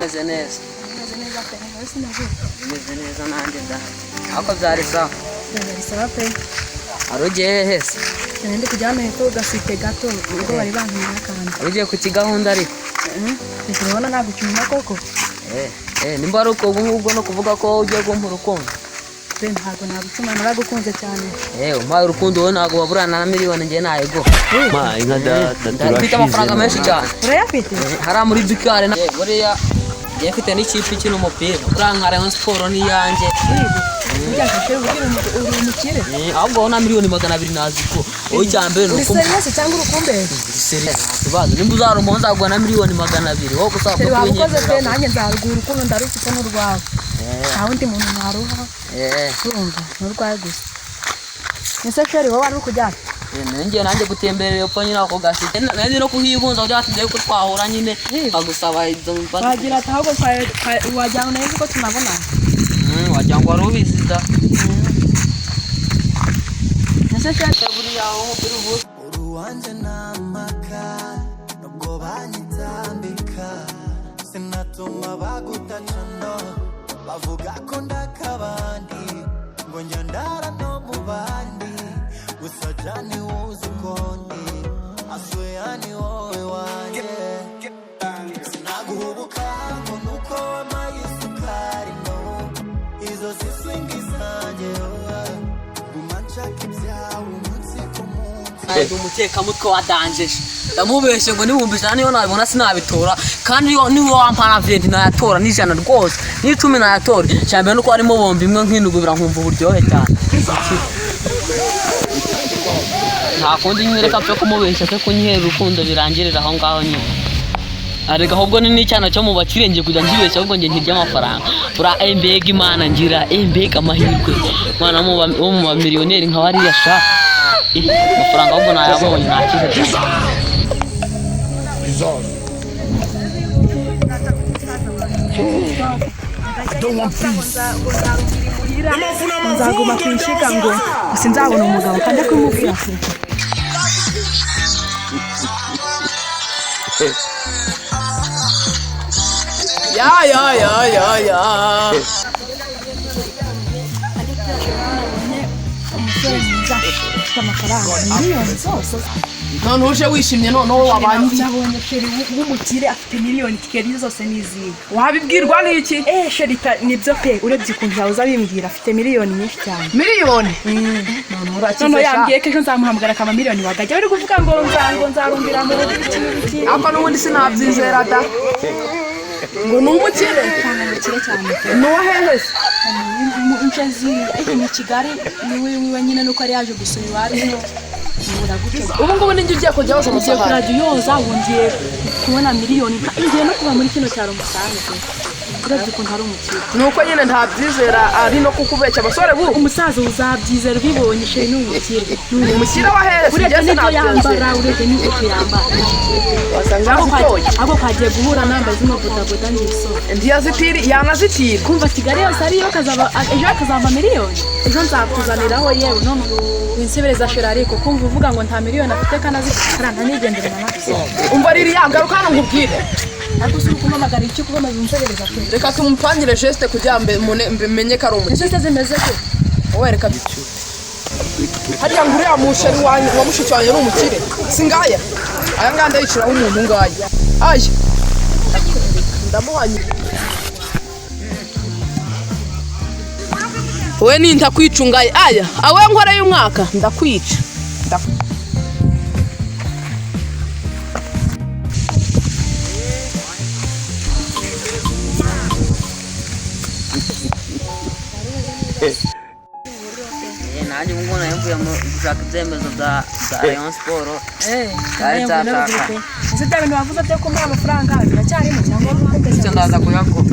meze neza pe nawe sinavuga meze neza nanjye da ako byari sawa bisaba pe arugiye hese ndi kujyana hepfo gasite gato ubwo bari bankiye akandi arugiye ku kigahunda ariko ndabona nagucyuma koko nimba ari uko ubwo no kuvuga ko ugiye gumpa urukundo ntabwo nagucuma naragukunze cyane umpaye urukundo wowe ntabwo waburana na miliyoni njye nayego inka data mfite amafaranga menshi cyane urayafite hariya muri dukare buriya njye mfite n'ikipe ikina umupira uriya Rayon Sport ni iyanjye ahubwo wowe na miliyoni 200 naziko wowe icyambere ni uko serious cyangwa urukumbe ikibazo nimba uzarumo nzaguha na miliyoni 200 wowe gusaba ko wakoze pe nanjye nzarugura urukundo ndarufite n'urwawe nta wundi muntu naruha urumva n'urwawe gusa ese sheri wowe ari kujyana nanjye gutemberera upfa nyine ako gasite nanjye no kuhibunza byatinze ko twahura nyine bagusaba ibyo bagira ati ahubwo wajyana neza ko tunabona wajya ngo ari ubizida ese sheri buriya aho muri ubu uruwanjye n'amaka nubwo banyitambika sinatuma bagutacana bavuga ko ndakabandi ngo njya ndara no mu bandi gusa jani wuzi ukondi asweya ni wowe wanjye sinaguhubuka ngo nuko wamaye isukari no izo ziswingi zanjye gumanshaka ibyawe umunsi ku munsi umutekamutwe wadanjeje ndamubeshye ngo nibumbishana niyo nabibona sinabitora kandi niho wampana 20 nayatora n'ijana rwose n'icumi nayatora cyambere nuko harimo bombi imwe nk'inugubira nkumva uburyohe cyane nta kundi nyereka pe kumubeshya pe kunyihera urukundo birangirira aho ngaho nyine arega ahubwo ni n'icyana cyo mu bakire ngiye kujya njibeshya ahubwo ngiye nkirya amafaranga bura mbega imana ngira mbega amahirwe mwana wo mu bamiliyoneri nka wariya sha amafaranga ahubwo nayabonye ntakize cyane nzaguma kwishika ngo sinzabona umugabo kandi kumubwira ya amafaranga miliyoni zose none uje wishimye noneho wabandi nabonye sheri w'umukire afite miliyoni tikeri zose niziga wabibwirwa n'iki sheri nibyo pe urebye ukuntu yawe uzabimbwira afite miliyoni nyinshi cyane miliyoni none yambwiye ko ejo nzamuhamagara akaba miliyoni wagajya bari kuvuga ngo nzarumbira mu biki ako n'ubundi sinabyizera da ngo ni umukire cyane ni uwa hehe se inshezi mu Kigali niwe nyine nuko ari yaje gusura iwari ubu ngubu ninjye ugiye kujya hose mugiye kurajya uyoza wongeye kubona miliyoni ngiye no kuba muri kino cyaro musange urebye ukuntu hari umukire nuko nyine ntabyizera ari no kukubeshya abasore bu umusaza uzabyizera ubibonye sheri ni umukire umukire wa hehe urebye n'ibyo yambara urebye n'ibyo yambara wasanga azitoye ahubwo kagiye guhura nambaye zino bodaboda n'iso ndiyazitiri yanazitira kumva Kigali yose ariyo ejo akazava miliyoni ejo nzakuzaniraho yewe none winsebereza sheri ariko kumva uvuga ngo nta miliyoni afite kanazikara ntanigendere na nafso umva riri yagaruka hano nkubwire ariko si ukumamagara iki kuba winsebereza pe reka tumupangire geste kugira menye ko ari umukire geste zimeze ko wowe reka bicyure hariya ngo uriya musheri wanyu wa mushiki wanyu ni umukire singaya aya ngaya ndayiciraho umuntu ngaya aya ndamuhanye we ninta kwicungaye aya awe nkoreye umwaka ndakwica nanjye ubwo navuye mu gushaka ibyemezo bya Rayon Sport ese bya bintu wavuze byo kumuha amafaranga biracyarimo cyangwa icyo ndaza kuyaguha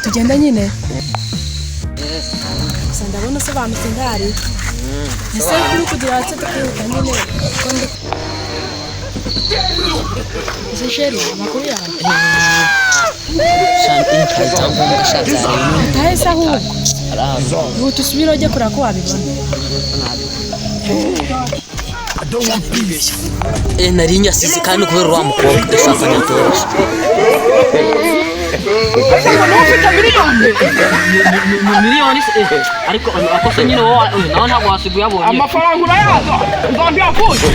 tugenda nyine gusa ndabona usobanutse ndari ese kuri kugira ati tukihuta nyine ese sheri amakuru yawe shanti cyangwa umushatsi tahese ahubwo ubu tusubire ujye kureba ko wabibona. Nari nyasize kandi kubera wa mukobwa ndashaka nyatoroshye. Miliyoni ariko akose nyine wowe nawe ntabwo wasiguye abonye. Amafaranga urayaza nzambi yakuze.